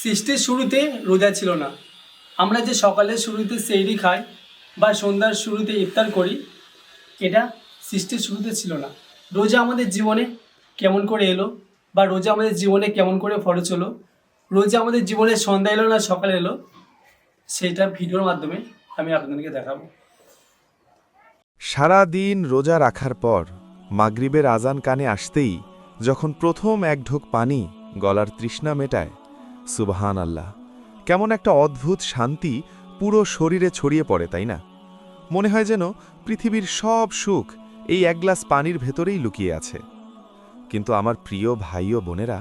সৃষ্টির শুরুতে রোজা ছিল না। আমরা যে সকালের শুরুতে সেহরি খাই বা সন্ধ্যার শুরুতে ইফতার করি, এটা সৃষ্টির শুরুতে ছিল না। রোজা আমাদের জীবনে কেমন করে এলো, বা রোজা আমাদের জীবনে কেমন করে ফরজ হলো, রোজা আমাদের জীবনে সন্ধ্যা এলো না সকালে এলো, সেইটা ভিডিওর মাধ্যমে আমি আপনাদেরকে দেখাবো। সারা দিন রোজা রাখার পর মাগরিবের আজান কানে আসতেই যখন প্রথম এক ঢোক পানি গলার তৃষ্ণা মেটায়, সুবহান আল্লাহ, কেমন একটা অদ্ভুত শান্তি পুরো শরীরে ছড়িয়ে পড়ে, তাই না? মনে হয় যেন পৃথিবীর সব সুখ এই এক গ্লাস পানির ভেতরেই লুকিয়ে আছে। কিন্তু আমার প্রিয় ভাই ও বোনেরা,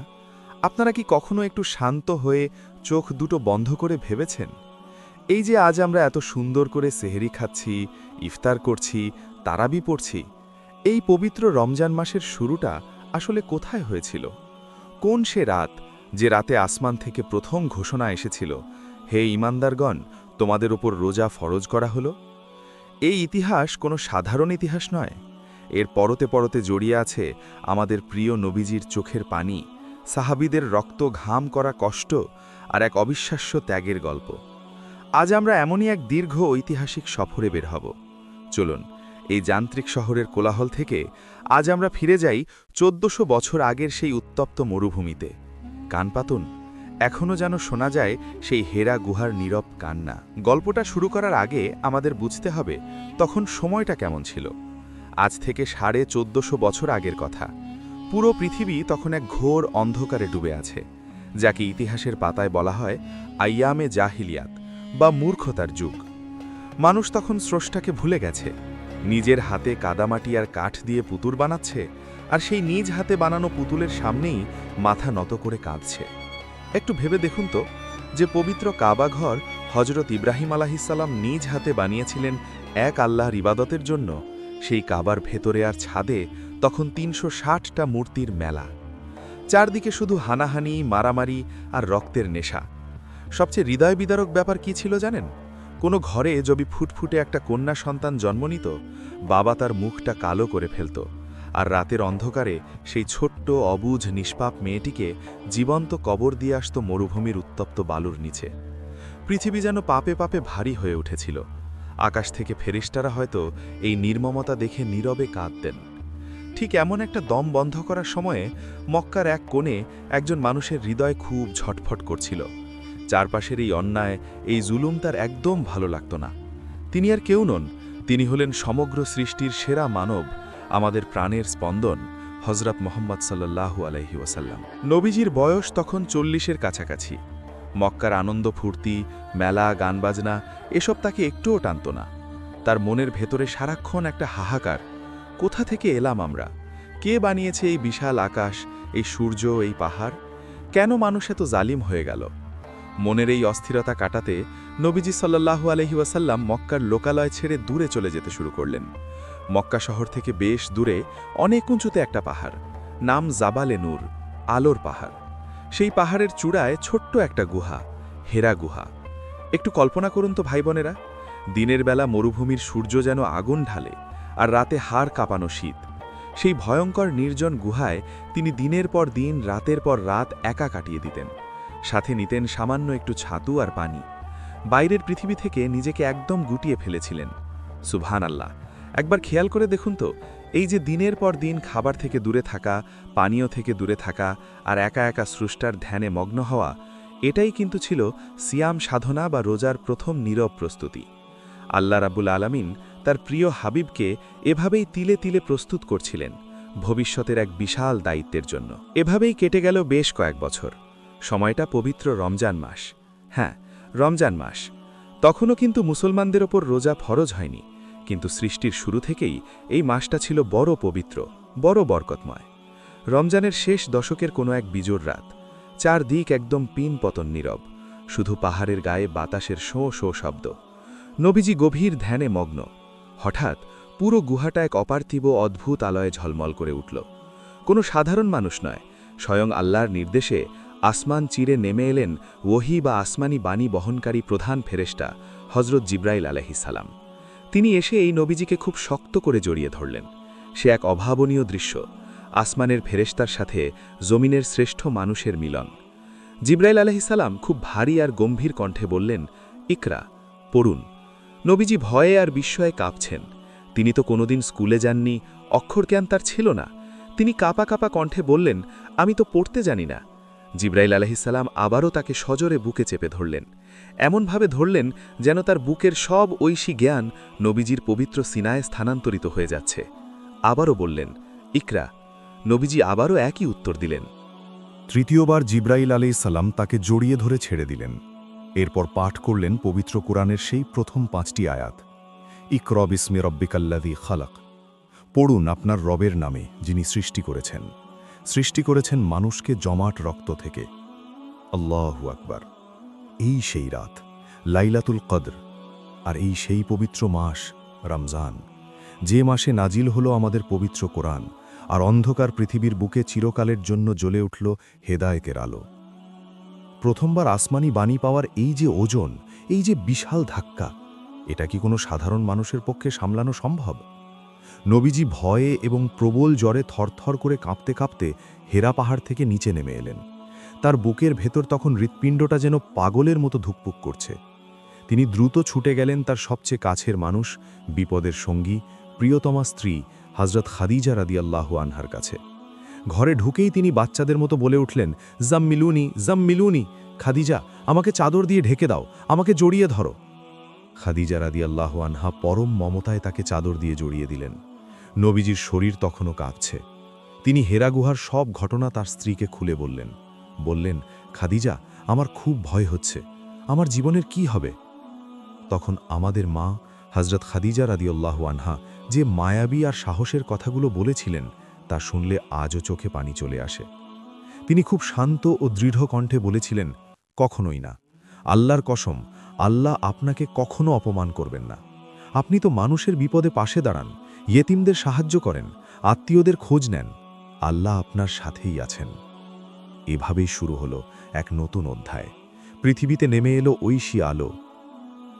আপনারা কি কখনো একটু শান্ত হয়ে চোখ দুটো বন্ধ করে ভেবেছেন, এই যে আজ আমরা এত সুন্দর করে সেহরি খাচ্ছি, ইফতার করছি, তারাবি পড়ছি, এই পবিত্র রমজান মাসের শুরুটা আসলে কোথায় হয়েছিল? কোন সে রাত, যে রাতে আসমান থেকে প্রথম ঘোষণা এসেছিল, হে ঈমানদারগণ, তোমাদের ওপর রোজা ফরজ করা হলো? এই ইতিহাস কোনো সাধারণ ইতিহাস নয়। এর পরতে পরতে জড়িয়ে আছে আমাদের প্রিয় নবীজির চোখের পানি, সাহাবীদের রক্ত ঘাম করা কষ্ট আর এক অবিশ্বাস্য ত্যাগের গল্প। আজ আমরা এমনই এক দীর্ঘ ঐতিহাসিক সফরে বের হব। চলুন, এই যান্ত্রিক শহরের কোলাহল থেকে আজ আমরা ফিরে যাই ১৪০০ বছর আগের সেই উত্তপ্ত মরুভূমিতে। কান পাতুন, এখনও যেন শোনা যায় সেই হেরা গুহার নীরব কান্না। গল্পটা শুরু করার আগে আমাদের বুঝতে হবে তখন সময়টা কেমন ছিল। আজ থেকে ১৪৫০ বছর আগের কথা। পুরো পৃথিবী তখন এক ঘোর অন্ধকারে ডুবে আছে, যাকে ইতিহাসের পাতায় বলা হয় আইয়ামে জাহিলিয়াত বা মূর্খতার যুগ। মানুষ তখন স্রষ্টাকে ভুলে গেছে, নিজের হাতে কাদামাটি আর কাঠ দিয়ে পুতুল বানাচ্ছে, আর সেই নিজ হাতে বানানো পুতুলের সামনেই মাথা নত করে কাঁদছে। একটু ভেবে দেখুন তো, যে পবিত্র কাবা ঘর হজরত ইব্রাহিম আলাহিসাল্লাম নিজ হাতে বানিয়েছিলেন এক আল্লাহর ইবাদতের জন্য, সেই কাবার ভেতরে আর ছাদে তখন ৩৬০টা মূর্তির মেলা। চারদিকে শুধু হানাহানি, মারামারি আর রক্তের নেশা। সবচেয়ে হৃদয় বিদারক ব্যাপার কি ছিল জানেন? কোনো ঘরে যদি ফুটফুটে একটা কন্যা সন্তান জন্ম নিত, বাবা তার মুখটা কালো করে ফেলত, আর রাতের অন্ধকারে সেই ছোট্ট অবুঝ নিষ্পাপ মেয়েটিকে জীবন্ত কবর দিয়ে আসত মরুভূমির উত্তপ্ত বালুর নিচে। পৃথিবী যেন পাপে পাপে ভারী হয়ে উঠেছিল। আকাশ থেকে ফেরেশতারা হয়তো এই নির্মমতা দেখে নীরবে কাঁদতেন। ঠিক এমন একটা দম বন্ধ করার সময়ে মক্কার এক কোণে একজন মানুষের হৃদয় খুব ঝটফট করছিল। চারপাশের এই অন্যায়, এই জুলুম তার একদম ভালো লাগত না। তিনি আর কেউ নন, তিনি হলেন সমগ্র সৃষ্টির সেরা মানব, আমাদের প্রাণের স্পন্দন, হজরত মোহাম্মদ সাল্লাল্লাহু আলাইহি ওয়াসাল্লাম। নবীজির বয়স তখন ৪০-এর কাছাকাছি। মক্কার আনন্দ ফুর্তি, মেলা, গানবাজনা এসব তাকে একটুও টানত না। তার মনের ভেতরে সারাক্ষণ একটা হাহাকার, কোথা থেকে এলাম আমরা? কে বানিয়েছে এই বিশাল আকাশ, এই সূর্য, এই পাহাড়? কেন মানুষ এত জালিম হয়ে গেল? মনের এই অস্থিরতা কাটাতে নবীজি সাল্লাল্লাহু আলাইহি ওয়াসাল্লাম মক্কার লোকালয় ছেড়ে দূরে চলে যেতে শুরু করলেন। মক্কা শহর থেকে বেশ দূরে অনেক উঁচুতে একটা পাহাড়, নাম জাবালে নূর, আলোর পাহাড়। সেই পাহাড়ের চূড়ায় ছোট্ট একটা গুহা, হেরা গুহা। একটু কল্পনা করুন তো ভাই বোনেরা, দিনের বেলা মরুভূমির সূর্য যেন আগুন ঢালে, আর রাতে হাড় কাঁপানো শীত। সেই ভয়ঙ্কর নির্জন গুহায় তিনি দিনের পর দিন, রাতের পর রাত একা কাটিয়ে দিতেন। সাথে নিতেন সামান্য একটু ছাতু আর পানি। বাইরের পৃথিবী থেকে নিজেকে একদম গুটিয়ে ফেলেছিলেন। সুবহান আল্লাহ, একবার খেয়াল করে দেখুন তো, এই যে দিনের পর দিন খাবার থেকে দূরে থাকা, পানীয় থেকে দূরে থাকা, আর একা একা স্রষ্টার ধ্যানে মগ্ন হওয়া, এটাই কিন্তু ছিল সিয়াম সাধনা বা রোজার প্রথম নীরব প্রস্তুতি। আল্লাহ রাব্বুল আলামিন তার প্রিয় হাবিবকে এভাবেই তিলে তিলে প্রস্তুত করছিলেন ভবিষ্যতের এক বিশাল দায়িত্বের জন্য। এভাবেই কেটে গেল বেশ কয়েক বছর। সময়টা পবিত্র রমজান মাস। হ্যাঁ, রমজান মাস। তখনও কিন্তু মুসলমানদের ওপর রোজা ফরজ হয়নি, কিন্তু সৃষ্টির শুরু থেকেই এই মাসটা ছিল বড় পবিত্র, বড় বরকতময়। রমজানের শেষ দশকের কোনো এক বিজোড় রাত। চারদিক একদম পিন পতন নীরব, শুধু পাহাড়ের গায়ে বাতাসের শোঁ শোঁ শব্দ। নবীজি গভীর ধ্যানে মগ্ন। হঠাৎ পুরো গুহাটা এক অপার্থিব অদ্ভুত আলয়ে ঝলমল করে উঠল। কোনো সাধারণ মানুষ নয়, স্বয়ং আল্লাহর নির্দেশে আসমান চিরে নেমে এলেন ওহী বা আসমানি বাণী বহনকারী প্রধান ফেরেশতা হজরত জিব্রাইল আলাইহিস সালাম। তিনি এসে এই নবীজিকে খুব শক্ত করে জড়িয়ে ধরলেন। সে এক অভাবনীয় দৃশ্য, আসমানের ফেরেশতার সাথে জমিনের শ্রেষ্ঠ মানুষের মিলন। জিব্রাইল আলাইহিসসালাম খুব ভারী আর গম্ভীর কণ্ঠে বললেন, ইকরা, পড়ুন। নবীজি ভয়ে আর বিস্ময়ে কাঁপছেন। তিনি তো কোনোদিন স্কুলে যাননি, অক্ষরজ্ঞান তার ছিল না। তিনি কাঁপা কাঁপা কণ্ঠে বললেন, আমি তো পড়তে জানি না। জিব্রাইল আলাইহিসসালাম আবারও তাকে সজোরে বুকে চেপে ধরলেন, এমনভাবে ধরলেন যেন তার বুকের সব ঐশী জ্ঞান নবীজির পবিত্র সিনায় স্থানান্তরিত হয়ে যাচ্ছে। আবারও বললেন, ইকরা। নবীজি আবারও একই উত্তর দিলেন। তৃতীয়বার জিব্রাইল আলাইহিসসালাম তাকে জড়িয়ে ধরে ছেড়ে দিলেন। এরপর পাঠ করলেন পবিত্র কোরআনের সেই প্রথম 5টি আয়াত। ইকরা বিসমি রব্বিকাল্লাযী খালাক। পড়ুন আপনার রবের নামে, যিনি সৃষ্টি করেছেন। সৃষ্টি করেছেন মানুষকে জমাট রক্ত থেকে। আল্লাহু আকবার। এই সেই রাত, লাইলাতুল কদর, আর এই সেই পবিত্র মাস রমজান, যে মাসে নাজিল হলো আমাদের পবিত্র কোরআন, আর অন্ধকার পৃথিবীর বুকে চিরকালের জন্য জ্বলে উঠল হেদায়েতের আলো। প্রথমবার আসমানি বাণী পাওয়ার এই যে ওজন, এই যে বিশাল ধাক্কা, এটা কি কোনো সাধারণ মানুষের পক্ষে সামলানো সম্ভব? নবীজি ভয়ে এবং প্রবল জ্বরে থরথর করে কাঁপতে কাঁপতে হেরা পাহাড় থেকে নিচে নেমে এলেন। তার বুকের ভেতর তখন হৃৎপিণ্ডটা যেন পাগলের মতো ধুকপুক করছে। তিনি দ্রুত ছুটে গেলেন তার সবচেয়ে কাছের মানুষ, বিপদের সঙ্গী, প্রিয়তমা স্ত্রী হযরত খাদিজা রাদিয়াল্লাহু আনহার কাছে। ঘরে ঢুকেই তিনি বাচ্চাদের মতো বলে উঠলেন, জাম্মিলুনি জাম্মিলুনি, খাদিজা, আমাকে চাদর দিয়ে ঢেকে দাও, আমাকে জড়িয়ে ধরো। খাদিজা রাদিয়াল্লাহু আনহা পরম মমতায় তাকে চাদর দিয়ে জড়িয়ে দিলেন। নবীজির শরীর তখনও কাঁপছে। তিনি হেরা গুহার সব ঘটনা তার স্ত্রীকে খুলে বললেন, খাদিজা, আমার খুব ভয় হচ্ছে, আমার জীবনের কি হবে? তখন আমাদের মা হযরত খাদিজা রাদিয়াল্লাহু আনহা যে মায়াবী আর সাহসের কথাগুলো বলেছিলেন, তা শুনলে আজও চোখে পানি চলে আসে। তিনি খুব শান্ত ও দৃঢ় কণ্ঠে বলেছিলেন, কখনোই না, আল্লাহর কসম, আল্লাহ আপনাকে কখনো অপমান করবেন না। আপনি তো মানুষের বিপদে পাশে দাঁড়ান, ইয়েতিমদের সাহায্য করেন, আত্মীয়দের খোঁজ নেন, আল্লাহ আপনার সাথেই আছেন। এভাবেই শুরু হলো এক নতুন অধ্যায়। পৃথিবীতে নেমে এলো ঐশী আলো।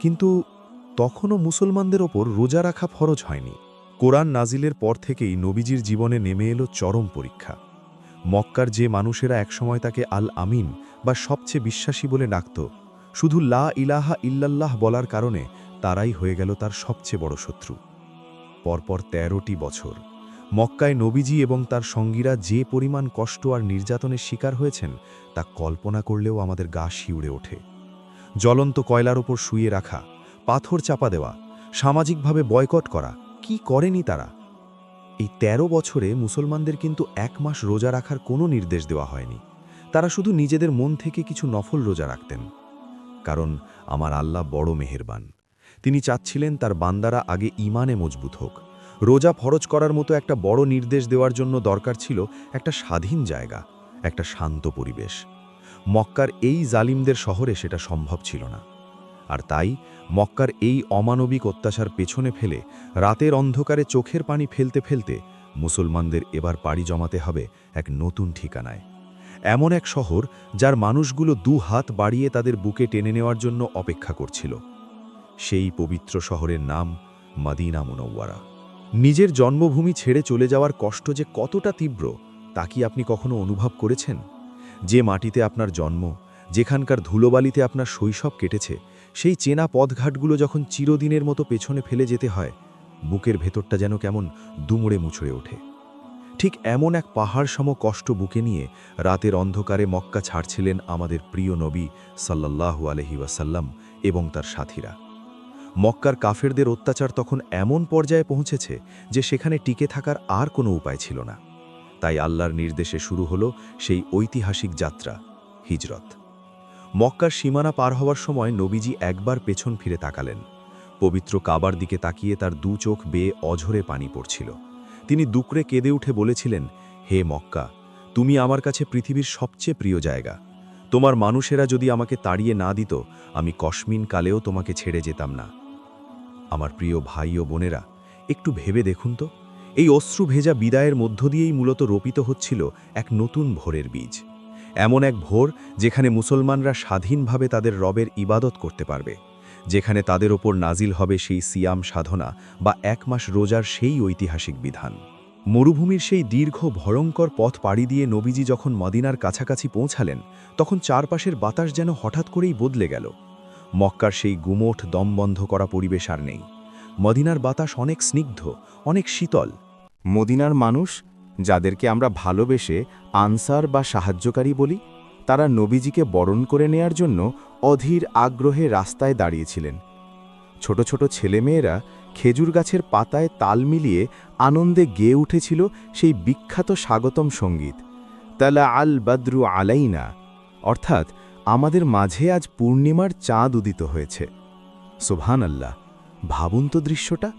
কিন্তু তখনও মুসলমানদের ওপর রোজা রাখা ফরজ হয়নি। কোরআন নাজিলের পর থেকেই নবীজির জীবনে নেমে এলো চরম পরীক্ষা। মক্কার যে মানুষেরা একসময় তাকে আল আমিন বা সবচেয়ে বিশ্বাসী বলে ডাকত, শুধু লা ইলাহা ইল্লাল্লাহ বলার কারণে তারাই হয়ে গেল তার সবচেয়ে বড় শত্রু। পরপর 13টি বছর মক্কায় নবীজি এবং তার সঙ্গীরা যে পরিমাণ কষ্ট আর নির্যাতনের শিকার হয়েছেন, তা কল্পনা করলেও আমাদের গা শিউড়ে ওঠে। জ্বলন্ত কয়লার ওপর শুয়ে রাখা, পাথর চাপা দেওয়া, সামাজিকভাবে বয়কট করা, কি করেনি তারা? এই 13 বছরে মুসলমানদের কিন্তু 1 মাস রোজা রাখার কোনো নির্দেশ দেওয়া হয়নি। তারা শুধু নিজেদের মন থেকে কিছু নফল রোজা রাখতেন। কারণ আমার আল্লাহ বড় মেহেরবান। তিনি চাচ্ছিলেন তার বান্দারা আগে ঈমানে মজবুত হোক। রোজা ফরজ করার মতো একটা বড় নির্দেশ দেওয়ার জন্য দরকার ছিল একটা স্বাধীন জায়গা, একটা শান্ত পরিবেশ। মক্কার এই জালিমদের শহরে সেটা সম্ভব ছিল না। আর তাই মক্কার এই অমানবিক অত্যাচার পেছনে ফেলে রাতের অন্ধকারে চোখের পানি ফেলতে ফেলতে মুসলমানদের এবার পাড়ি জমাতে হবে এক নতুন ঠিকানায়। এমন এক শহর যার মানুষগুলো 2 হাত বাড়িয়ে তাদের বুকে টেনে নেওয়ার জন্য অপেক্ষা করছিল। সেই পবিত্র শহরের নাম মদিনা মুনওয়ারা। নিজের জন্মভূমি ছেড়ে চলে যাওয়ার কষ্ট যে কতটা তীব্র, তা কি আপনি কখনো অনুভব করেছেন? যে মাটিতে আপনার জন্ম, যেখানকার ধুলোবালিতে আপনার শৈশব কেটেছে, সেই চেনা পথঘাটগুলো যখন চিরদিনের মতো পেছনে ফেলে যেতে হয়, বুকের ভেতরটা যেন কেমন দুমড়ে মুচড়ে ওঠে। ঠিক এমন এক পাহাড় সম কষ্ট বুকে নিয়ে রাতের অন্ধকারে মক্কা ছাড়ছিলেন আমাদের প্রিয় নবী সাল্লাল্লাহু আলাইহি ওয়াসাল্লাম এবং তার সাথীরা। মক্কার কাফেরদের অত্যাচার তখন এমন পর্যায়ে পৌঁছেছে যে সেখানে টিকে থাকার আর কোনো উপায় ছিল না। তাই আল্লাহর নির্দেশে শুরু হলো সেই ঐতিহাসিক যাত্রা, হিজরত। মক্কার সীমানা পার হওয়ার সময় নবীজি একবার পেছন ফিরে তাকালেন। পবিত্র কাবার দিকে তাকিয়ে তার 2 চোখ বেয়ে অঝরে পানি পড়ছিল। তিনি দুকরে কেঁদে উঠে বলেছিলেন, হে মক্কা, তুমি আমার কাছে পৃথিবীর সবচেয়ে প্রিয় জায়গা। তোমার মানুষেরা যদি আমাকে তাড়িয়ে না দিত, আমি কসমিন কালেও তোমাকে ছেড়ে যেতাম না। আমার প্রিয় ভাই ও বোনেরা, একটু ভেবে দেখুন তো, এই অশ্রু ভেজা বিদায়ের মধ্য দিয়েই মূলত রোপিত হচ্ছিল এক নতুন ভোরের বীজ। এমন এক ভোর যেখানে মুসলমানরা স্বাধীনভাবে তাদের রবের ইবাদত করতে পারবে, যেখানে তাদের ওপর নাজিল হবে সেই সিয়াম সাধনা বা 1 মাস রোজার সেই ঐতিহাসিক বিধান। মরুভূমির সেই দীর্ঘ ভয়ঙ্কর পথ পাড়ি দিয়ে নবীজি যখন মদিনার কাছাকাছি পৌঁছালেন তখন চারপাশের বাতাস যেন হঠাৎ করেই বদলে গেল। মক্কার সেই গুমোট দমবন্ধ করা পরিবেশ আর নেই। মদিনার বাতাস অনেক স্নিগ্ধ, অনেক শীতল। মদিনার মানুষ, যাদেরকে আমরা ভালোবেসে আনসার বা সাহায্যকারী বলি, তারা নবীজিকে বরণ করে নেয়ার জন্য অধীর আগ্রহে রাস্তায় দাঁড়িয়েছিলেন। ছোট ছোট ছেলেমেয়েরা খেজুর গাছের পাতায় তাল মিলিয়ে আনন্দে গেয়ে উঠেছিল সেই বিখ্যাত স্বাগতম সঙ্গীত, তালা আল বদরু আলাইনা, অর্থাৎ আমাদের মাঝে আজ পূর্ণিমার চাঁদ উদিত হয়েছে। সুবহানাল্লাহ! ভাবুন তো দৃশ্যটা।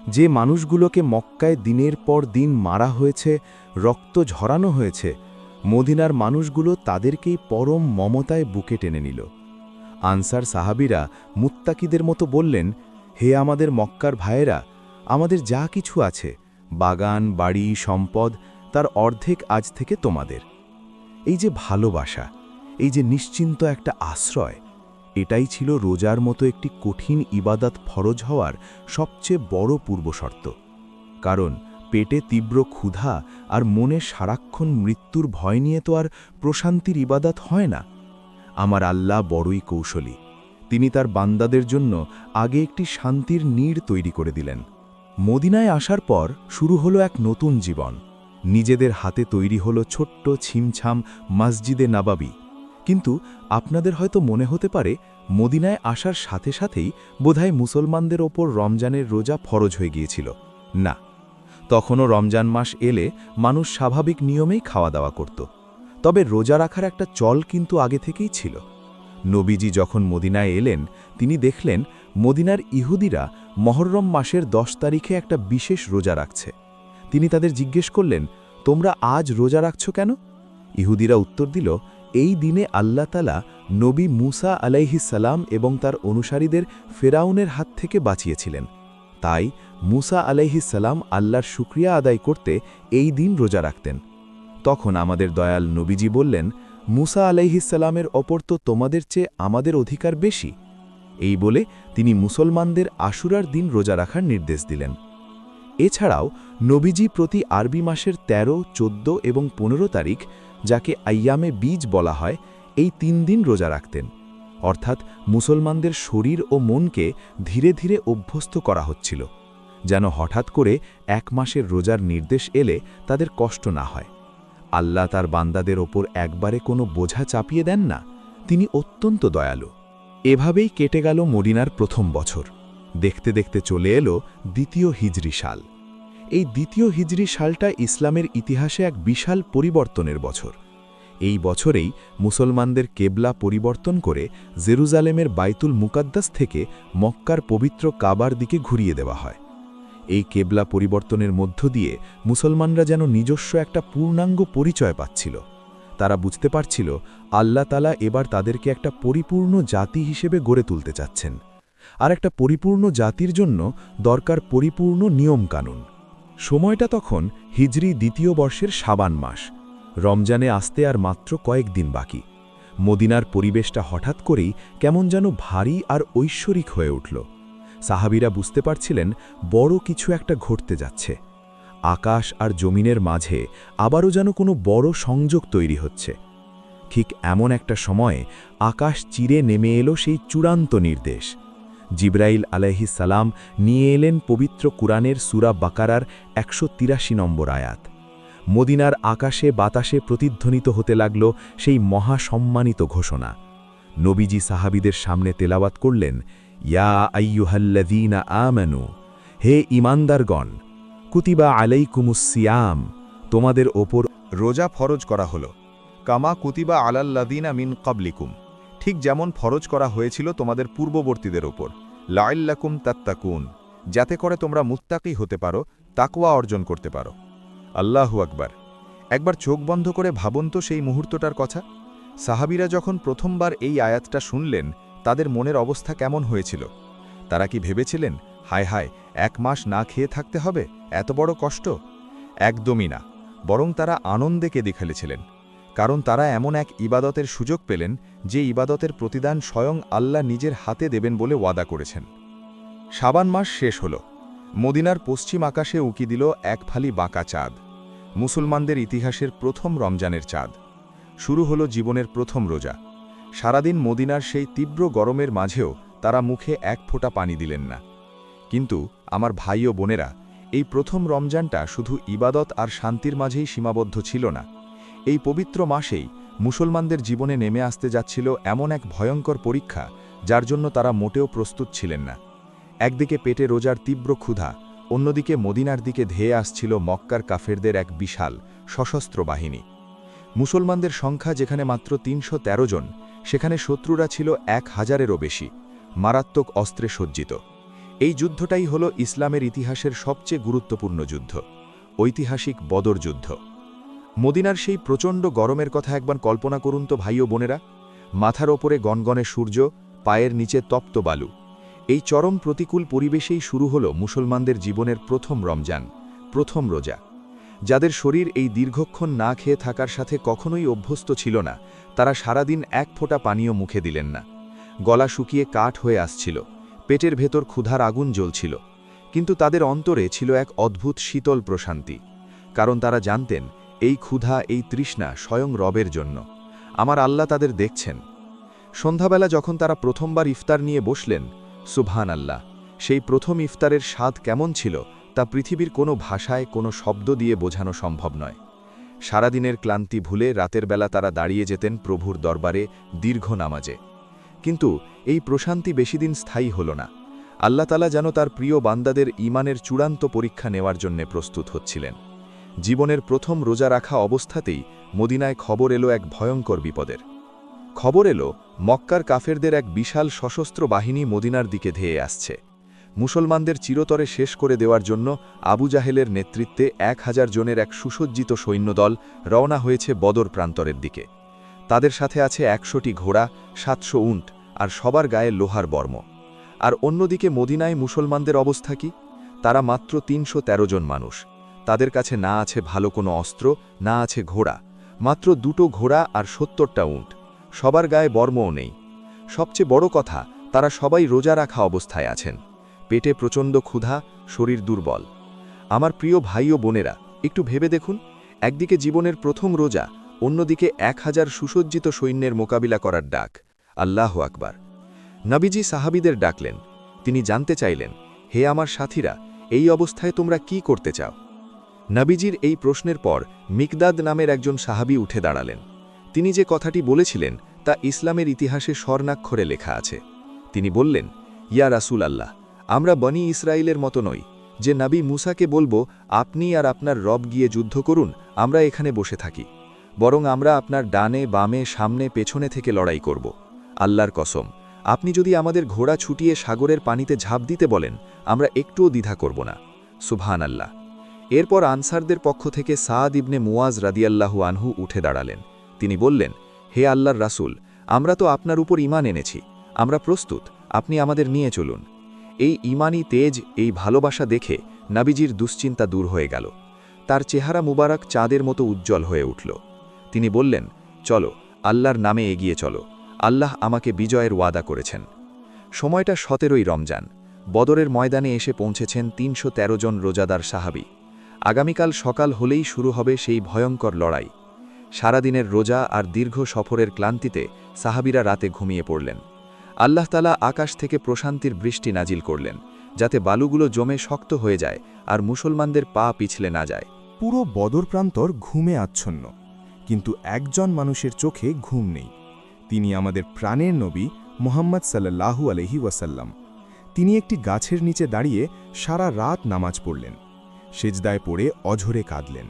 যে মানুষগুলোকে মক্কায় দিনের পর দিন মারা হয়েছে, রক্ত ঝরানো হয়েছে, মদিনার মানুষগুলো তাদেরকেই পরম মমতায় বুকে টেনে নিল। আনসার সাহাবীরা মুত্তাকিদের মতো বললেন, হে আমাদের মক্কার ভাইয়েরা, আমাদের যা কিছু আছে, বাগান, বাড়ি, সম্পদ, তার অর্ধেক আজ থেকে তোমাদের। এই যে ভালোবাসা, এই যে নিশ্চিন্ত একটা আশ্রয়, এটাই ছিল রোজার মতো একটি কঠিন ইবাদত ফরজ হওয়ার সবচেয়ে বড় পূর্বশর্ত। কারণ পেটে তীব্র ক্ষুধা আর মনে সারাক্ষণ মৃত্যুর ভয় নিয়ে তো আর প্রশান্তির ইবাদত হয় না। আমার আল্লাহ বড়ই কৌশলী। তিনি তার বান্দাদের জন্য আগে একটি শান্তির নীড় তৈরি করে দিলেন। মদিনায় আসার পর শুরু হলো এক নতুন জীবন। নিজেদের হাতে তৈরি হলো ছোট্ট ছিমছাম মসজিদে নাবাবী। কিন্তু আপনাদের হয়তো মনে হতে পারে, মদিনায় আসার সাথে সাথেই বোধহয় মুসলমানদের ওপর রমজানের রোজা ফরজ হয়ে গিয়েছিল। না, তখনও রমজান মাস এলে মানুষ স্বাভাবিক নিয়মেই খাওয়া দাওয়া করত। তবে রোজা রাখার একটা চল কিন্তু আগে থেকেই ছিল। নবীজি যখন মদিনায় এলেন, তিনি দেখলেন মদিনার ইহুদিরা মহররম মাসের 10 তারিখে একটা বিশেষ রোজা রাখছে। তিনি তাদের জিজ্ঞেস করলেন, তোমরা আজ রোজা রাখছ কেন? ইহুদিরা উত্তর দিল, এই দিনে আল্লাহ তাআলা নবী মুসা আলাইহিস সালাম এবং তার অনুসারীদের ফেরাউনের হাত থেকে বাঁচিয়েছিলেন। তাই মুসা আলাইহিস সালাম আল্লাহর শুকরিয়া আদায় করতে এই দিন রোজা রাখতেন। তখন আমাদের দয়াল নবীজি বললেন, মুসা আলাইহিস সালামের ওপর তো তোমাদের চেয়ে আমাদের অধিকার বেশি। এই বলে তিনি মুসলমানদের আশুরার দিন রোজা রাখার নির্দেশ দিলেন। এছাড়াও নবীজি প্রতি আরবি মাসের 13, 14 এবং 15 তারিখ, যাকে আইয়ামে বীজ বলা হয়, এই 3 দিন রোজা রাখতেন। অর্থাৎ মুসলমানদের শরীর ও মনকে ধীরে ধীরে অভ্যস্ত করা হচ্ছিল, যেন হঠাৎ করে 1 মাসের রোজার নির্দেশ এলে তাদের কষ্ট না হয়। আল্লাহ তার বান্দাদের ওপর একবারে কোনো বোঝা চাপিয়ে দেন না, তিনি অত্যন্ত দয়ালু। এভাবেই কেটে গেল মদিনার প্রথম বছর। দেখতে দেখতে চলে এলো দ্বিতীয় হিজরি সাল। এই দ্বিতীয় হিজরি সালটা ইসলামের ইতিহাসে এক বিশাল পরিবর্তনের বছর। এই বছরেই মুসলমানদের কেবলা পরিবর্তন করে জেরুজালেমের বাইতুল মুকাদ্দাস থেকে মক্কার পবিত্র কাবার দিকে ঘুরিয়ে দেওয়া হয়। এই কেবলা পরিবর্তনের মধ্য দিয়ে মুসলমানরা যেন নিজস্ব একটা পূর্ণাঙ্গ পরিচয় পাচ্ছিল। তারা বুঝতে পারছিল আল্লাহ তাআলা এবার তাদেরকে একটা পরিপূর্ণ জাতি হিসেবে গড়ে তুলতে চাচ্ছেন। আর একটা পরিপূর্ণ জাতির জন্য দরকার পরিপূর্ণ নিয়মকানুন। সময়টা তখন হিজরি দ্বিতীয় বর্ষের শাবান মাস। রমজানে আসতে আর মাত্র কয়েকদিন বাকি। মদিনার পরিবেশটা হঠাৎ করেই কেমন যেন ভারী আর ঐশ্বরিক হয়ে উঠল। সাহাবীরা বুঝতে পারছিলেন বড় কিছু একটা ঘটতে যাচ্ছে। আকাশ আর জমিনের মাঝে আবারও যেন কোনো বড় সংযোগ তৈরি হচ্ছে। ঠিক এমন একটা সময়ে আকাশ চিরে নেমে এলো সেই চূড়ান্ত নির্দেশ। জিবরাইল আলাইহিস সালাম নিয়ে এলেন পবিত্র কুরআনের সূরা বাকারার 183 নম্বর আয়াত। মদিনার আকাশে বাতাসে প্রতিধ্বনিত হতে লাগল সেই মহাসম্মানিত ঘোষণা। নবীজি সাহাবীদের সামনে তেলাওয়াত করলেন, ইয়া আইয়ুহাল্লাযীনা আমানু, হে ঈমানদারগণ, কুতিবা আলাইকুমুস সিয়াম, তোমাদের ওপর রোজা ফরজ করা হলো, কামা কুতিবা আলাল্লাযীনা মিন ক্বাবলিকুম, ঠিক যেমন ফরজ করা হয়েছিল তোমাদের পূর্ববর্তীদের ওপর, লাআল্লাকুম তাত্তাকুন, যাতে করে তোমরা মুত্তাকী হতে পারো, তাকওয়া অর্জন করতে পারো। আল্লাহু আকবার! একবার চোখ বন্ধ করে ভাবুন তো সেই মুহূর্তটার কথা। সাহাবীরা যখন প্রথমবার এই আয়াতটা শুনলেন, তাদের মনের অবস্থা কেমন হয়েছিল? তারা কি ভেবেছিলেন, হায় হায়, 1 মাস না খেয়ে থাকতে হবে, এত বড় কষ্ট? একদমই না, বরং তারা আনন্দে কেঁদে ফেলেছিলেন। কারণ তারা এমন এক ইবাদতের সুযোগ পেলেন, যে ইবাদতের প্রতিদান স্বয়ং আল্লাহ নিজের হাতে দেবেন বলে ওয়াদা করেছেন। শাবান মাস শেষ হল। মদিনার পশ্চিম আকাশে উঁকি দিল এক ফালি বাঁকা চাঁদ, মুসলমানদের ইতিহাসের প্রথম রমজানের চাঁদ। শুরু হলো জীবনের প্রথম রোজা। সারাদিন মদিনার সেই তীব্র গরমের মাঝেও তারা মুখে এক ফোঁটা পানি দিলেন না। কিন্তু আমার ভাই ও বোনেরা, এই প্রথম রমজানটা শুধু ইবাদত আর শান্তির মাঝেই সীমাবদ্ধ ছিল না। এই পবিত্র মাসেই মুসলমানদের জীবনে নেমে আসতে যাচ্ছিল এমন এক ভয়ঙ্কর পরীক্ষা, যার জন্য তারা মোটেও প্রস্তুত ছিলেন না। একদিকে পেটে রোজার তীব্র ক্ষুধা, অন্যদিকে মদিনার দিকে ধেয়ে আসছিল মক্কার কাফেরদের এক বিশাল সশস্ত্র বাহিনী। মুসলমানদের সংখ্যা যেখানে মাত্র ৩১৩ জন, সেখানে শত্রুরা ছিল ১,০০০-এরও বেশি, মারাত্মক অস্ত্রে সজ্জিত। এই যুদ্ধটাই হল ইসলামের ইতিহাসের সবচেয়ে গুরুত্বপূর্ণ যুদ্ধ, ঐতিহাসিক বদর যুদ্ধ। মদিনার সেই প্রচণ্ড গরমের কথা একবার কল্পনা করুন তো ভাই ও বোনেরা। মাথার ওপরে গনগনে সূর্য, পায়ের নিচে তপ্ত বালু। এই চরম প্রতিকূল পরিবেশেই শুরু হল মুসলমানদের জীবনের প্রথম রমজান, প্রথম রোজা। যাদের শরীর এই দীর্ঘক্ষণ না খেয়ে থাকার সাথে কখনোই অভ্যস্ত ছিল না, তারা সারাদিন এক ফোঁটা পানীয় মুখে দিলেন না। গলা শুকিয়ে কাঠ হয়ে আসছিল, পেটের ভেতর ক্ষুধার আগুন জ্বলছিল, কিন্তু তাদের অন্তরে ছিল এক অদ্ভুত শীতল প্রশান্তি। কারণ তারা জানতেন, এই ক্ষুধা, এই তৃষ্ণা স্বয়ং রবের জন্য। আমার আল্লাহ তাদের দেখছেন। সন্ধ্যাবেলা যখন তারা প্রথমবার ইফতার নিয়ে বসলেন, সুবহান আল্লাহ, সেই প্রথম ইফতারের স্বাদ কেমন ছিল তা পৃথিবীর কোনো ভাষায়, কোনো শব্দ দিয়ে বোঝানো সম্ভব নয়। সারাদিনের ক্লান্তি ভুলে রাতের বেলা তারা দাঁড়িয়ে যেতেন প্রভুর দরবারে দীর্ঘ নামাজে। কিন্তু এই প্রশান্তি বেশিদিন স্থায়ী হল না। আল্লাহ তাআলা যেন তার প্রিয় বান্দাদের ঈমানের চূড়ান্ত পরীক্ষা নেওয়ার জন্য প্রস্তুত হচ্ছিলেন। জীবনের প্রথম রোজা রাখা অবস্থাতেই মদিনায় খবর এলো এক ভয়ঙ্কর বিপদের। খবর এলো মক্কার কাফেরদের এক বিশাল সশস্ত্র বাহিনী মদিনার দিকে ধেয়ে আসছে। মুসলমানদের চিরতরে শেষ করে দেওয়ার জন্য আবু জাহেলের নেতৃত্বে ১,০০০ জনের এক সুসজ্জিত সৈন্যদল রওনা হয়েছে বদর প্রান্তরের দিকে। তাদের সাথে আছে ১০০টি ঘোড়া, ৭০০ উট আর সবার গায়ে লোহার বর্ম। আর অন্যদিকে মদিনায় মুসলমানদের অবস্থা কি? তারা মাত্র ৩১৩ জন মানুষ। তাদের কাছে না আছে ভালো কোনো অস্ত্র, না আছে ঘোড়া, মাত্র ২টো ঘোড়া আর ৭০টা উট। সবার গায়ে বর্মও নেই। সবচেয়ে বড় কথা, তারা সবাই রোজা রাখা অবস্থায় আছেন। পেটে প্রচণ্ড ক্ষুধা, শরীর দুর্বল। আমার প্রিয় ভাই ও বোনেরা, একটু ভেবে দেখুন, একদিকে জীবনের প্রথম রোজা, অন্যদিকে ১,০০০ সুসজ্জিত সৈন্যের মোকাবিলা করার ডাক। আল্লাহু আকবার। নবীজি সাহাবীদের ডাকলেন। তিনি জানতে চাইলেন, হে আমার সাথীরা, এই অবস্থায় তোমরা কি করতে চাও? নবীজির এই প্রশ্নের পর মিকদাদ নামের একজন সাহাবী উঠে দাঁড়ালেন। তিনি যে কথাটি বলেছিলেন তা ইসলামের ইতিহাসে স্বর্ণাক্ষরে লেখা আছে। তিনি বললেন, ইয়া রাসূল আল্লাহ, আমরা বনি ইসরায়েলের মতো নই, যে নবী মুসাকে বলবো আপনি আর আপনার রব গিয়ে যুদ্ধ করুন, আমরা এখানে বসে থাকি। বরং আমরা আপনার ডানে, বামে, সামনে, পেছনে থেকে লড়াই করব। আল্লাহর কসম, আপনি যদি আমাদের ঘোড়া ছুটিয়ে সাগরের পানিতে ঝাঁপ দিতে বলেন, আমরা একটুও দ্বিধা করব না। সুবহান আল্লাহ। এরপর আনসারদের পক্ষ থেকে সাদ ইবনে মুয়াজ রাদিয়াল্লাহু আনহু উঠে দাঁড়ালেন। তিনি বললেন, হে আল্লাহর রাসূল, আমরা তো আপনার উপর ঈমান এনেছি, আমরা প্রস্তুত, আপনি আমাদের নিয়ে চলুন। এই ঈমানি তেজ, এই ভালোবাসা দেখে নবীজির দুশ্চিন্তা দূর হয়ে গেল। তার চেহারা মুবারক চাঁদের মতো উজ্জ্বল হয়ে উঠল। তিনি বললেন, চলো, আল্লাহর নামে এগিয়ে চলো, আল্লাহ আমাকে বিজয়ের ওয়াদা করেছেন। সময়টা ১৭ই রমজান। বদরের ময়দানে এসে পৌঁছেছেন ৩১৩ জন রোজাদার সাহাবী। আগামীকাল সকাল হলেই শুরু হবে সেই ভয়ঙ্কর লড়াই। সারাদিনের রোজা আর দীর্ঘ সফরের ক্লান্তিতে সাহাবীরা রাতে ঘুমিয়ে পড়লেন। আল্লাহ তাআলা আকাশ থেকে প্রশান্তির বৃষ্টি নাজিল করলেন, যাতে বালুগুলো জমে শক্ত হয়ে যায় আর মুসলমানদের পা পিছলে না যায়। পুরো বদর প্রান্তর ঘুমে আচ্ছন্ন, কিন্তু একজন মানুষের চোখে ঘুম নেই। তিনি আমাদের প্রাণের নবী মুহাম্মদ সাল্লাল্লাহু আলাইহি ওয়াসাল্লাম। তিনি একটি গাছের নিচে দাঁড়িয়ে সারা রাত নামাজ পড়লেন, সেজদায় পড়ে অঝরে কাঁদলেন।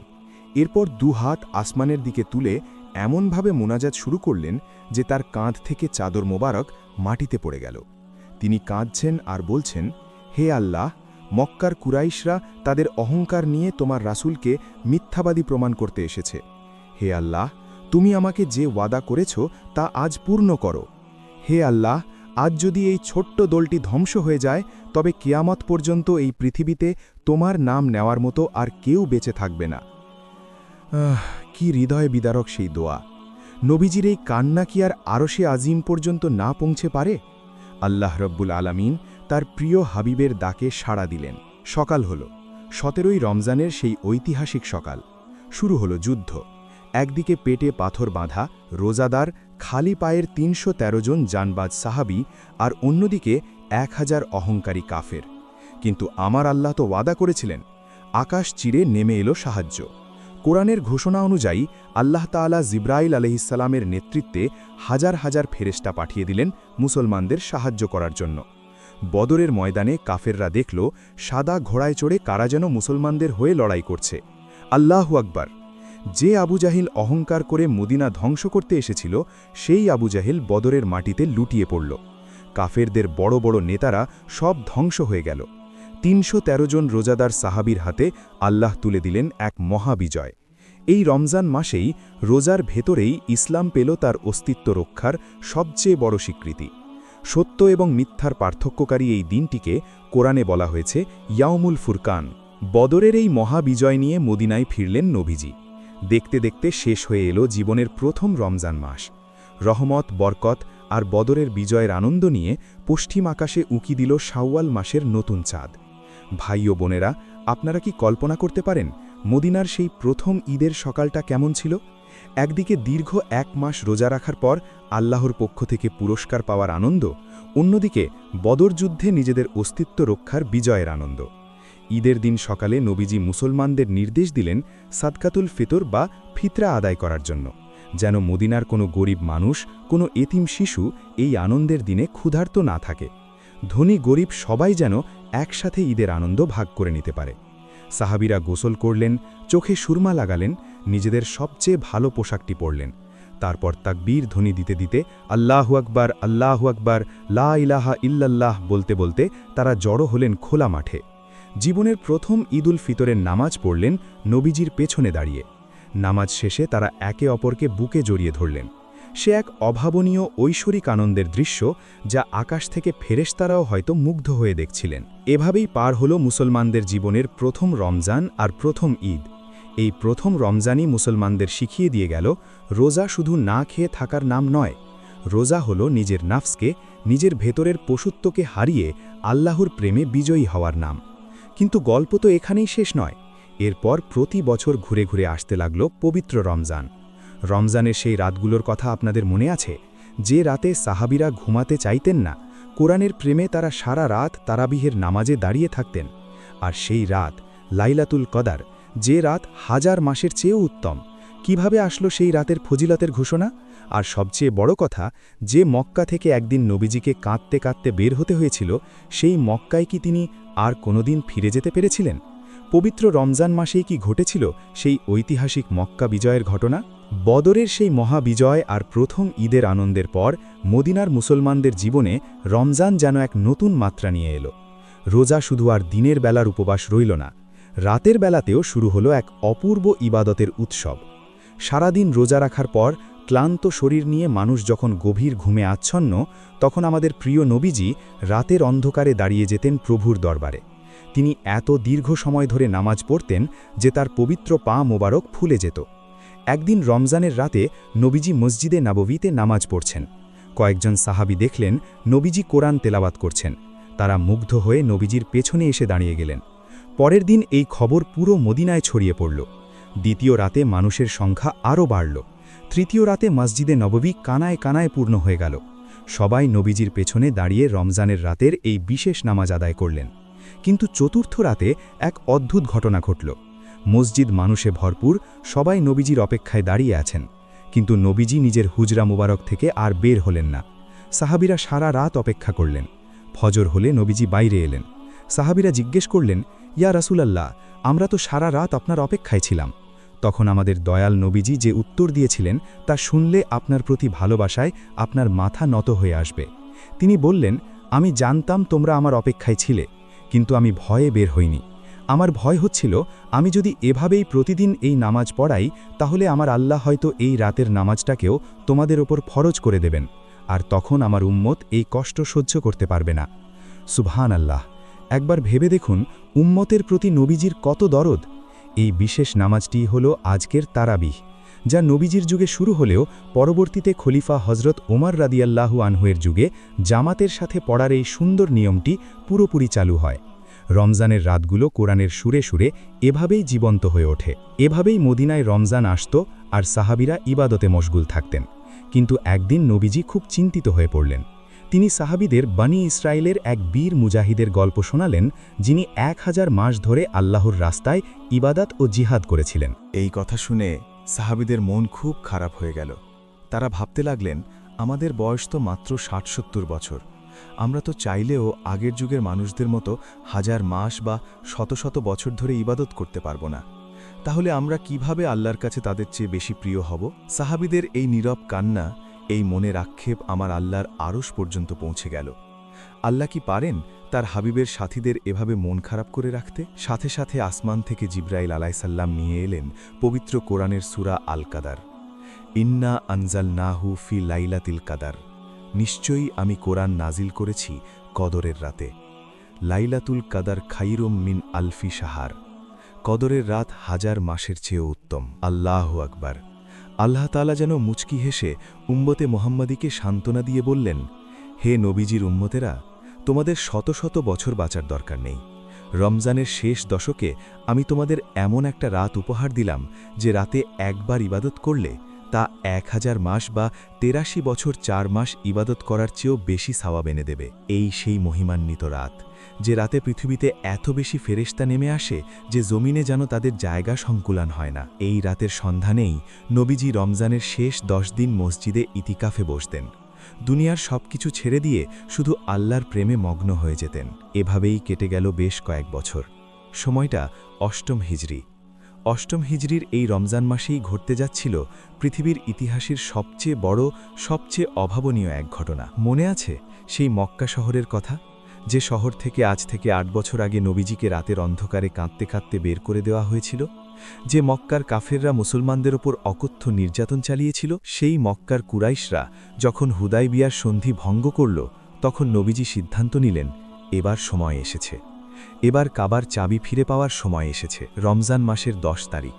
এরপর দুহাত আসমানের দিকে তুলে এমনভাবে মোনাজাত শুরু করলেন যে তার কাঁধ থেকে চাদর মোবারক মাটিতে পড়ে গেল। তিনি কাঁদছেন আর বলছেন, হে আল্লাহ, মক্কার কুরাইশরা তাদের অহংকার নিয়ে তোমার রাসূলকে মিথ্যাবাদী প্রমাণ করতে এসেছে। হে আল্লাহ, তুমি আমাকে যে ওয়াদা করেছ তা আজ পূর্ণ করো। হে আল্লাহ, আজ যদি এই ছোট্ট দলটি ধ্বংস হয়ে যায়, তবে কিয়ামত পর্যন্ত এই পৃথিবীতে তোমার নাম নেওয়ার মতো আর কেউ বেঁচে থাকবে না। কি হৃদয় বিদারক সেই দোয়া! নবীজির এই কান্না কি আর আরশে আজিম পর্যন্ত না পৌঁছে পারে? আল্লাহ রব্বুল আলামিন তার প্রিয় হাবিবের ডাকে সাড়া দিলেন। সকাল হল 17ই রমজানের সেই ঐতিহাসিক সকাল। শুরু হলো যুদ্ধ। একদিকে পেটে পাথর বাঁধা রোজাদার খালি পায়ের ৩১৩ জন জানবাজ সাহাবি, আর অন্যদিকে 1000 অহংকারী কাফের। কিন্তু আমার আল্লাহ তো ওয়াদা করেছিলেন, আকাশ চিরে নেমে এলো সাহায্য। কোরআনের ঘোষণা অনুযায়ী আল্লাহ তাআলা জিব্রাইল আলাইহিসসালামের নেতৃত্বে হাজার হাজার ফেরেশতা পাঠিয়ে দিলেন মুসলমানদের সাহায্য করার জন্য। বদরের ময়দানে কাফেররা দেখল সাদা ঘোড়ায় চড়ে কারা যেন মুসলমানদের হয়ে লড়াই করছে। আল্লাহু আকবার! যে আবু জাহিল অহংকার করে মদিনা ধ্বংস করতে এসেছিল, সেই আবু জাহিল বদরের মাটিতে লুটিয়ে পড়ল। কাফেরদের বড় বড় নেতারা সব ধ্বংস হয়ে গেল। ৩১৩ জন রোজাদার সাহাবীর হাতে আল্লাহ তুলে দিলেন এক মহাবিজয়। এই রমজান মাসেই রোজার ভেতরেই ইসলাম পেল তার অস্তিত্ব রক্ষার সবচেয়ে বড় স্বীকৃতি। সত্য এবং মিথ্যার পার্থক্যকারী এই দিনটিকে কোরআনে বলা হয়েছে ইয়াউমুল ফুরকান। বদরের এই মহাবিজয় নিয়ে মদিনায় ফিরলেন নবীজি। দেখতে দেখতে শেষ হয়ে এলো জীবনের প্রথম রমজান মাস। রহমত, বরকত আর বদরের বিজয়ের আনন্দ নিয়ে পশ্চিম আকাশে উঁকি দিল শাওয়াল মাসের নতুন চাঁদ। ভাই ও বোনেরা, আপনারা কি কল্পনা করতে পারেন মদিনার সেই প্রথম ঈদের সকালটা কেমন ছিল? একদিকে দীর্ঘ 1 মাস রোজা রাখার পর আল্লাহর পক্ষ থেকে পুরস্কার পাওয়ার আনন্দ, অন্যদিকে বদর যুদ্ধে নিজেদের অস্তিত্ব রক্ষার বিজয়ের আনন্দ। ঈদের দিন সকালে নবীজি মুসলমানদের নির্দেশ দিলেন সাদকাতুল ফিতর বা ফিতরা আদায় করার জন্য, যেন মদিনার কোনো গরিব মানুষ, কোনো এতিম শিশু এই আনন্দের দিনে ক্ষুধার্ত না থাকে। ধনী গরিব সবাই যেন একসাথে ঈদের আনন্দ ভাগ করে নিতে পারে। সাহাবীরা গোসল করলেন, চোখে সুরমা লাগালেন, নিজেদের সবচেয়ে ভালো পোশাকটি পরলেন। তারপর তাকবীর ধ্বনি দিতে দিতে আল্লাহু আকবার, আল্লাহু আকবার, লা ইলাহা ইল্লাল্লাহ বলতে বলতে তারা জড়ো হলেন খোলা মাঠে। জীবনের প্রথম ঈদুল ফিতরের নামাজ পড়লেন নবীজির পেছনে দাঁড়িয়ে। নামাজ শেষে তারা একে অপরকে বুকে জড়িয়ে ধরলেন। সে এক অভাবনীয় ঐশ্বরিক আনন্দের দৃশ্য, যা আকাশ থেকে ফেরেশতারাও হয়তো মুগ্ধ হয়ে দেখছিলেন। এভাবেই পার হলো মুসলমানদের জীবনের প্রথম রমজান আর প্রথম ঈদ। এই প্রথম রমজানই মুসলমানদের শিখিয়ে দিয়ে গেল, রোজা শুধু না খেয়ে থাকার নাম নয়। রোজা হলো নিজের নাফসকে, নিজের ভেতরের পশুত্বকে হারিয়ে আল্লাহর প্রেমে বিজয়ী হওয়ার নাম। কিন্তু গল্প তো এখানেই শেষ নয়। এরপর প্রতি বছর ঘুরে ঘুরে আসতে লাগল পবিত্র রমজান। রমজানের সেই রাতগুলোর কথা আপনাদের মনে আছে, যে রাতে সাহাবীরা ঘুমাতে চাইতেন না, কোরআনের প্রেমে তারা সারা রাত তারাবিহের নামাজে দাঁড়িয়ে থাকতেন। আর সেই রাত লাইলাতুল কদর, যে রাত 1000 মাসের চেয়েও উত্তম। কিভাবে আসলো সেই রাতের ফজিলতের ঘোষণা? আর সবচেয়ে বড় কথা, যে মক্কা থেকে একদিন নবীজিকে কাঁদতে কাঁদতে বের হতে হয়েছিল, সেই মক্কায় কি তিনি আর কোনোদিন ফিরে যেতে পেরেছিলেন? পবিত্র রমজান মাসেই কি ঘটেছিল সেই ঐতিহাসিক মক্কা বিজয়ের ঘটনা? বদরের সেই মহাবিজয় আর প্রথম ঈদের আনন্দের পর মদিনার মুসলমানদের জীবনে রমজান যেন এক নতুন মাত্রা নিয়ে এলো। রোজা শুধু আর দিনের বেলার উপবাস রইল না, রাতের বেলাতেও শুরু হলো এক অপূর্ব ইবাদতের উৎসব। সারাদিন রোজা রাখার পর ক্লান্ত শরীর নিয়ে মানুষ যখন গভীর ঘুমে আচ্ছন্ন, তখন আমাদের প্রিয় নবীজি রাতের অন্ধকারে দাঁড়িয়ে যেতেন প্রভুর দরবারে। তিনি এত দীর্ঘ সময় ধরে নামাজ পড়তেন যে তার পবিত্র পা মোবারক ফুলে যেত। একদিন রমজানের রাতে নবীজি মসজিদে নববীতে নামাজ পড়ছেন। কয়েকজন সাহাবী দেখলেন নবীজি কোরআন তেলাওয়াত করছেন। তারা মুগ্ধ হয়ে নবীজির পেছনে এসে দাঁড়িয়ে গেলেন। পরের দিন এই খবর পুরো মদিনায় ছড়িয়ে পড়ল। দ্বিতীয় রাতে মানুষের সংখ্যা আরও বাড়ল। তৃতীয় রাতে মসজিদে নববী কানায় কানায় পূর্ণ হয়ে গেল। সবাই নবীজির পেছনে দাঁড়িয়ে রমজানের রাতের এই বিশেষ নামাজ আদায় করলেন। কিন্তু চতুর্থ রাতে এক অদ্ভুত ঘটনা ঘটল। মসজিদ মানুষে ভরপুর, সবাই নবীজির অপেক্ষায় দাঁড়িয়ে আছেন, কিন্তু নবীজি নিজের হুজরা মুবারক থেকে আর বের হলেন না। সাহাবীরা সারা রাত অপেক্ষা করলেন। ফজর হলে নবীজি বাইরে এলেন। সাহাবীরা জিজ্ঞেস করলেন, ইয়া রাসূলাল্লাহ, আমরা তো সারা রাত আপনার অপেক্ষায় ছিলাম। তখন আমাদের দয়াল নবীজি যে উত্তর দিয়েছিলেন তা শুনলে আপনার প্রতি ভালোবাসায় আপনার মাথা নত হয়ে আসবে। তিনি বললেন, আমি জানতাম তোমরা আমার অপেক্ষায় ছিলে, কিন্তু আমি ভয়ে বের হইনি। আমার ভয় হচ্ছিল, আমি যদি এভাবেই প্রতিদিন এই নামাজ পড়াই, তাহলে আমার আল্লাহ হয়তো এই রাতের নামাজটাকেও তোমাদের ওপর ফরজ করে দেবেন, আর তখন আমার উম্মত এই কষ্ট সহ্য করতে পারবে না। সুবহান আল্লাহ! একবার ভেবে দেখুন উম্মতের প্রতি নবীজির কত দরদ। এই বিশেষ নামাজটি হল আজকের তারাবিহ, যা নবীজির যুগে শুরু হলেও পরবর্তীতে খলিফা হজরত ওমর রাদিয়াল্লাহু আনহুয়ের যুগে জামাতের সাথে পড়ার এই সুন্দর নিয়মটি পুরোপুরি চালু হয়। রমজানের রাতগুলো কোরআনের সুরে সুরে এভাবেই জীবন্ত হয়ে ওঠে। এভাবেই মদিনায় রমজান আসত আর সাহাবীরা ইবাদতে মশগুল থাকতেন। কিন্তু একদিন নবীজি খুব চিন্তিত হয়ে পড়লেন। তিনি সাহাবীদের বনি ইসরায়েলের এক বীর মুজাহিদের গল্প শোনালেন, যিনি 1000 মাস ধরে আল্লাহর রাস্তায় ইবাদত ও জিহাদ করেছিলেন। এই কথা শুনে সাহাবীদের মন খুব খারাপ হয়ে গেল। তারা ভাবতে লাগলেন, আমাদের বয়স তো মাত্র 60-70 বছর। আমরা তো চাইলেও আগের যুগের মানুষদের মতো 1000 মাস বা শত শত বছর ধরে ইবাদত করতে পারবো না। তাহলে আমরা কিভাবে আল্লাহর কাছে তাদের চেয়ে বেশি প্রিয় হব? সাহাবীদের এই নীরব কান্না, এই মনের আক্ষেপ আমার আল্লাহর আরশ পর্যন্ত পৌঁছে গেল। আল্লাহ কি পারেন তার হাবিবের সাথীদের এভাবে মন খারাপ করে রাখতে? সাথে সাথে আসমান থেকে জিবরাইল আলাইসাল্লাম নিয়ে এলেন পবিত্র কোরআনের সূরা আল কাদার। ইন্না আনজালনাহু ফি লাইলাতিল কাদার, নিশ্চয়ই আমি কোরআন নাজিল করেছি কদরের রাতে। লাইলাতুল কাদার খাইরুম মিন আলফি শাহার, কদরের রাত 1000 মাসের চেয়েও উত্তম। আল্লাহু আকবার। আল্লাহ তাআলা যেন মুচকি হেসে উম্মতে মোহাম্মদীকে সান্ত্বনা দিয়ে বললেন, হে নবীজির উম্মতেরা, তোমাদের শত শত বছর বাঁচার দরকার নেই। রমজানের শেষ দশকে আমি তোমাদের এমন একটা রাত উপহার দিলাম, যে রাতে একবার ইবাদত করলে তা 1000 মাস বা 83 বছর 4 মাস ইবাদত করার চেয়েও বেশি সওয়াব এনে দেবে। এই সেই মহিমান্বিত রাত, যে রাতে পৃথিবীতে এত বেশি ফেরেশতা নেমে আসে যে জমিনে যেন তাদের জায়গা সংকুলান হয় না। এই রাতের সন্ধানেই নবীজি রমজানের শেষ 10 দিন মসজিদে ইতিকাফে বসতেন। দুনিয়ার সবকিছু ছেড়ে দিয়ে শুধু আল্লাহর প্রেমে মগ্ন হয়ে যেতেন। এভাবেই কেটে গেল বেশ কয়েক বছর। সময়টা অষ্টম হিজরি। অষ্টম হিজরির এই রমজান মাসেই ঘটতে যাচ্ছিল পৃথিবীর ইতিহাসের সবচেয়ে বড়, সবচেয়ে অভাবনীয় এক ঘটনা। মনে আছে সেই মক্কা শহরের কথা, যে শহর থেকে আজ থেকে 8 বছর আগে নবীজিকে রাতের অন্ধকারে কাঁদতে কাঁদতে বের করে দেওয়া হয়েছিল? যে মক্কার কাফেররা মুসলমানদের ওপর অকথ্য নির্যাতন চালিয়েছিল? সেই মক্কার কুরাইশরা যখন হুদাইবিয়ার সন্ধি ভঙ্গ করল, তখন নবীজি সিদ্ধান্ত নিলেন, এবার সময় এসেছে, এবার কাবার চাবি ফিরে পাওয়ার সময় এসেছে। রমজান মাসের 10 তারিখ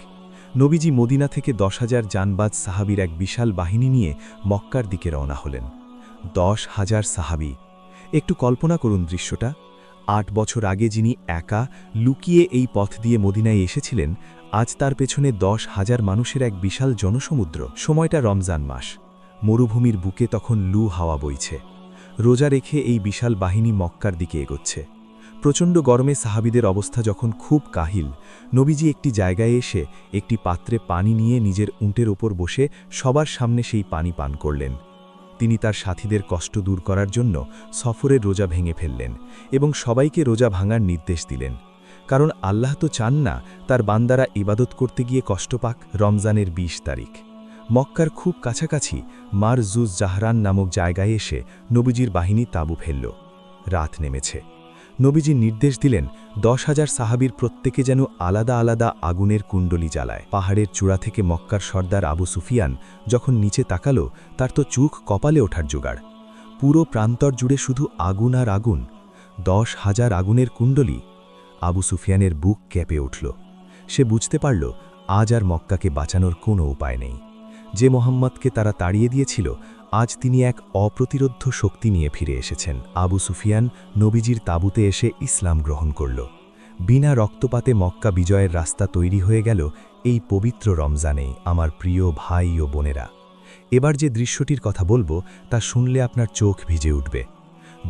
নবীজি মদিনা থেকে 10,000 জানবাজ সাহাবীর এক বিশাল বাহিনী নিয়ে মক্কার দিকে রওনা হলেন। 10,000 সাহাবী। একটু কল্পনা করুন দৃশ্যটা। 8 বছর আগে যিনি একা লুকিয়ে এই পথ দিয়ে মদিনায় এসেছিলেন, আজ তার পেছনে 10,000 মানুষের এক বিশাল জনসমুদ্র। সময়টা রমজান মাস। মরুভূমির বুকে তখন লু হাওয়া বইছে। রোজা রেখে এই বিশাল বাহিনী মক্কার দিকে এগোচ্ছে। প্রচণ্ড গরমে সাহাবীদের অবস্থা যখন খুব কাহিল, নবীজি একটি জায়গায় এসে একটি পাত্রে পানি নিয়ে নিজের উঁটের ওপর বসে সবার সামনে সেই পানি পান করলেন। তিনি তার সাথীদের কষ্ট দূর করার জন্য সফরের রোজা ভেঙে ফেললেন এবং সবাইকে রোজা ভাঙার নির্দেশ দিলেন। কারণ আল্লাহ তো চান না তার বান্দারা ইবাদত করতে গিয়ে কষ্ট পাক। রমজানের 20 তারিখ মক্কার খুব কাছাকাছি মার জুজ জাহরান নামক জায়গায় এসে নবীজির বাহিনী তাঁবু ফেলল। রাত নেমেছে। নবীজি নির্দেশ দিলেন 10,000 সাহাবীর প্রত্যেকে যেন আলাদা আলাদা আগুনের কুণ্ডলি জ্বালায়। পাহাড়ের চূড়া থেকে মক্কার সর্দার আবু সুফিয়ান যখন নিচে তাকালো, তার তো চোখ কপালে ওঠার জোগাড়। পুরো প্রান্তর জুড়ে শুধু আগুন আর আগুন। 10,000 আগুনের কুণ্ডলি। আবু সুফিয়ানের বুক কেঁপে উঠল। সে বুঝতে পারল আজ আর মক্কাকে বাঁচানোর কোনো উপায় নেই। যে মোহাম্মদকে তারা তাড়িয়ে দিয়েছিল, আজ তিনি এক অপ্রতিরোধ্য শক্তি নিয়ে ফিরে এসেছেন। আবু সুফিয়ান নবীজির তাঁবুতে এসে ইসলাম গ্রহণ করল। বিনা রক্তপাতে মক্কা বিজয়ের রাস্তা তৈরি হয়ে গেল এই পবিত্র রমজানে। আমার প্রিয় ভাই ও বোনেরা, এবার যে দৃশ্যটির কথা বলবো তা শুনলে আপনার চোখ ভিজে উঠবে।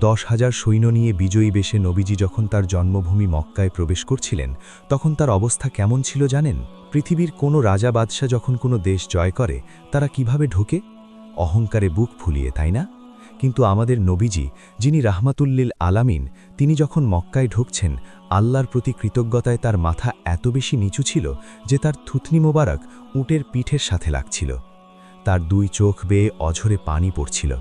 10,000 সৈন্য নিয়ে বিজয়ী বেশে নবীজি যখন তার জন্মভূমি মক্কায় প্রবেশ করছিলেন, তখন তার অবস্থা কেমন ছিল জানেন? পৃথিবীর কোনো রাজা বাদশাহ যখন কোনো দেশ জয় করে, তারা কিভাবে ঢোকে? অহংকারে বুক ফুলিয়ে, তাই না? কিন্তু আমাদের নবীজি, যিনি রাহমাতুল্লিল আলামিন, তিনি যখন মক্কায় ঢুকছেন, আল্লাহর প্রতি কৃতজ্ঞতায় তার মাথা এত বেশি নিচু ছিল যে তার থুতনি মোবারক উটের পিঠের সাথে লাগছিল। তার 2 চোখ বেয়ে অঝরে পানি পড়ছিল।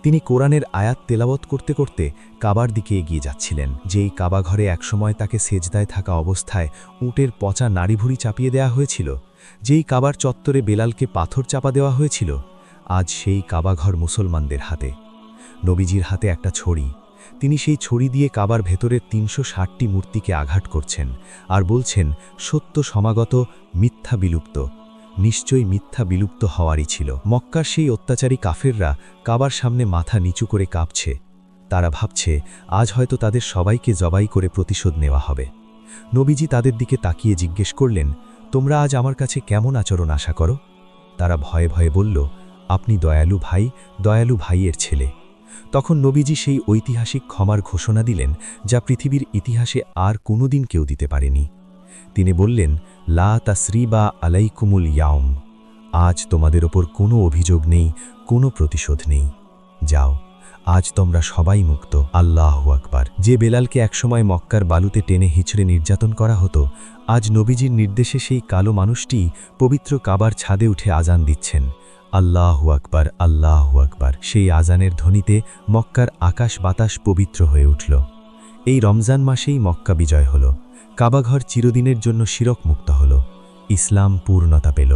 তিনি কোরআনের আয়াত তেলাওয়াত করতে করতে কাবার দিকে এগিয়ে যাচ্ছিলেন। যেই কাবা ঘরে একসময় তাকে সেজদায় থাকা অবস্থায় উটের পচা নাড়িভুড়ি চাপিয়ে দেওয়া হয়েছিল, যেই কাবার চত্বরে বেলালকে পাথর চাপা দেওয়া হয়েছিল, আজ সেই কাবাঘর মুসলমানদের হাতে। নবীজির হাতে একটা ছড়ি। তিনি সেই ছড়ি দিয়ে কাবার ভেতরের 360টি মূর্তিকে আঘাত করছেন আর বলছেন, সত্য সমাগত, মিথ্যা বিলুপ্ত। নিশ্চয়ই মিথ্যা বিলুপ্ত হওয়ারই ছিল। মক্কার সেই অত্যাচারী কাফেররা কাবার সামনে মাথা নিচু করে কাঁপছে। তারা ভাবছে আজ হয়তো তাদের সবাইকে জবাই করে প্রতিশোধ নেওয়া হবে। নবীজি তাদের দিকে তাকিয়ে জিজ্ঞেস করলেন, তোমরা আজ আমার কাছে কেমন আচরণ আশা করো? তারা ভয়ে ভয়ে বলল, আপনি দয়ালু ভাইয়ের ছেলে। তখন নবীজি সেই ঐতিহাসিক ক্ষমার ঘোষণা দিলেন, যা পৃথিবীর ইতিহাসে আর কোনোদিন কেউ দিতে পারেনি। তিনি বললেন, লা তাসরিবা আলাইকুমুল ইয়াউম, আজ তোমাদের ওপর কোনো অভিযোগ নেই, কোনো প্রতিশোধ নেই। যাও, আজ তোমরা সবাই মুক্ত। আল্লাহু আকবার। যে বেলালকে একসময় মক্কার বালুতে টেনে হিঁচড়ে নির্যাতন করা হতো, আজ নবীজির নির্দেশে সেই কালো মানুষটি পবিত্র কাবার ছাদে উঠে আজান দিচ্ছেন। আল্লাহু আকবার, আল্লাহু আকবার। সেই আজানের ধ্বনিতে মক্কার আকাশ বাতাস পবিত্র হয়ে উঠল। এই রমজান মাসেই মক্কা বিজয় হল, কাবাঘর চিরদিনের জন্য শিরক মুক্ত হল, ইসলাম পূর্ণতা পেল।